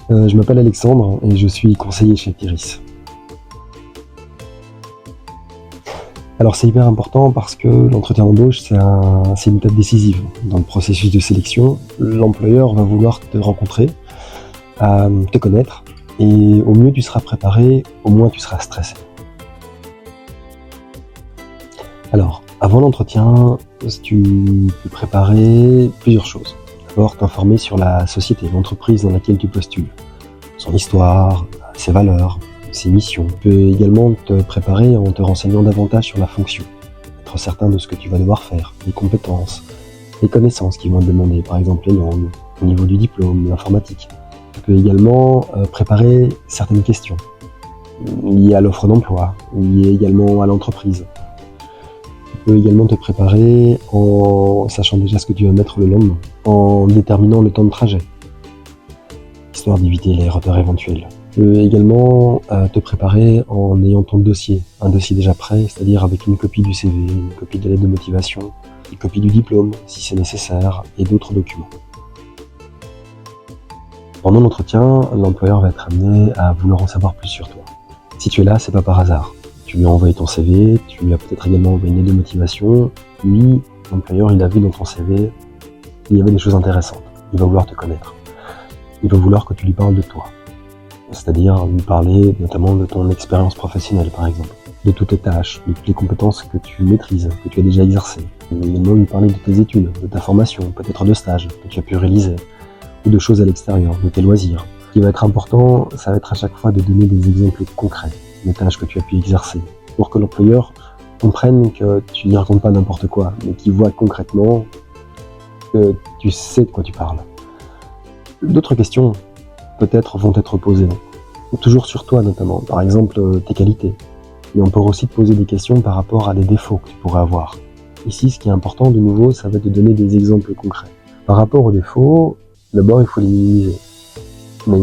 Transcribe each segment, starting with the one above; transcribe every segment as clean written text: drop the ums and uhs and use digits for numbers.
Je m'appelle Alexandre et je suis conseiller chez Actiris. Alors c'est hyper important parce que l'entretien d'embauche, c'est une étape décisive. Dans le processus de sélection, l'employeur va vouloir te rencontrer, te connaître, et au mieux tu seras préparé, au moins tu seras stressé. Alors, avant l'entretien, tu peux préparer plusieurs choses. D'abord, t'informer sur la société, l'entreprise dans laquelle tu postules, son histoire, ses valeurs, ses missions. Tu peux également te préparer en te renseignant davantage sur la fonction, être certain de ce que tu vas devoir faire, les compétences, les connaissances qui vont te demander, par exemple les langues, au niveau du diplôme, l'informatique. Tu peux également préparer certaines questions liées à l'offre d'emploi, liées également à l'entreprise. Tu peux également te préparer en sachant déjà ce que tu vas mettre le lendemain, en déterminant le temps de trajet, histoire d'éviter les retards éventuels. Tu peux également te préparer en ayant ton dossier, un dossier déjà prêt, c'est-à-dire avec une copie du CV, une copie de la lettre de motivation, une copie du diplôme, si c'est nécessaire, et d'autres documents. Pendant l'entretien, l'employeur va être amené à vouloir en savoir plus sur toi. Si tu es là, c'est pas par hasard. Tu lui as envoyé ton CV, tu lui as peut-être également envoyé une lettre de motivation. Lui, l'employeur, il a vu dans ton CV qu'il y avait des choses intéressantes. Il va vouloir te connaître. Il va vouloir que tu lui parles de toi. C'est-à-dire lui parler notamment de ton expérience professionnelle, par exemple, de toutes tes tâches, de toutes les compétences que tu maîtrises, que tu as déjà exercées. Il va également lui parler de tes études, de ta formation, peut-être de stages que tu as pu réaliser, ou de choses à l'extérieur, de tes loisirs. Ce qui va être important, ça va être à chaque fois de donner des exemples concrets, des tâches que tu as pu exercer, pour que l'employeur comprenne que tu n'y racontes pas n'importe quoi, mais qu'il voit concrètement que tu sais de quoi tu parles. D'autres questions, peut-être, vont être posées, toujours sur toi notamment, par exemple tes qualités. Mais on peut aussi te poser des questions par rapport à des défauts que tu pourrais avoir. Ici, ce qui est important, de nouveau, ça va te donner des exemples concrets. Par rapport aux défauts, d'abord, il faut les minimiser. Mais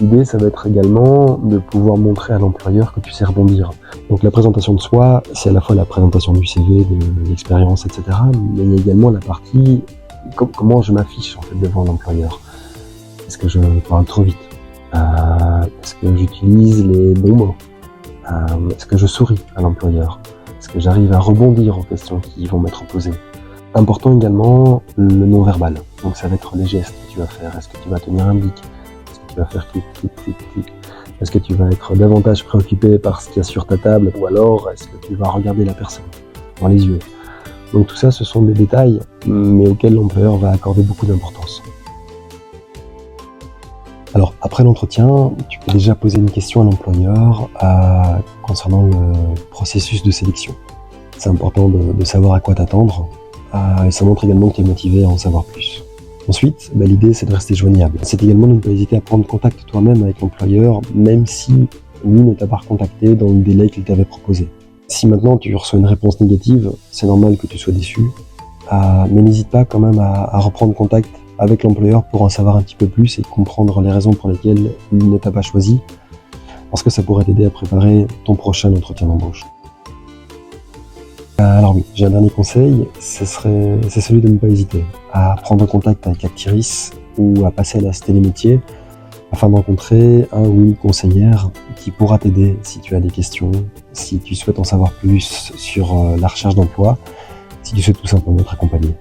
l'idée, ça va être également de pouvoir montrer à l'employeur que tu sais rebondir. Donc la présentation de soi, c'est à la fois la présentation du CV, de l'expérience, etc. Mais il y a également la partie comment je m'affiche en fait devant l'employeur. Est-ce que je parle trop vite? Est-ce que j'utilise les bons mots? Est-ce que je souris à l'employeur? Est-ce que j'arrive à rebondir aux questions qui vont m'être posées? Important également, le non-verbal. Donc ça va être les gestes que tu vas faire. Est-ce que tu vas tenir un bic? Est-ce que tu vas faire clic, clic, clic, clic? Est-ce que tu vas être davantage préoccupé par ce qu'il y a sur ta table? Ou alors, est-ce que tu vas regarder la personne dans les yeux? Donc tout ça, ce sont des détails, mais auxquels l'employeur va accorder beaucoup d'importance. Alors, après l'entretien, tu peux déjà poser une question à l'employeur concernant le processus de sélection. C'est important de savoir à quoi t'attendre, et ça montre également que tu es motivé à en savoir plus. Ensuite, l'idée, c'est de rester joignable. C'est également de ne pas hésiter à prendre contact toi-même avec l'employeur, même si lui ne t'a pas recontacté dans le délai qu'il t'avait proposé. Si maintenant tu reçois une réponse négative, c'est normal que tu sois déçu, mais n'hésite pas quand même à reprendre contact avec l'employeur pour en savoir un petit peu plus et comprendre les raisons pour lesquelles il ne t'a pas choisi, parce que ça pourrait t'aider à préparer ton prochain entretien d'embauche. Alors oui, j'ai un dernier conseil, c'est celui de ne pas hésiter à prendre contact avec Actiris ou à passer à la Cité des métiers afin de rencontrer un ou une conseillère qui pourra t'aider si tu as des questions, si tu souhaites en savoir plus sur la recherche d'emploi, si tu souhaites tout simplement être accompagné.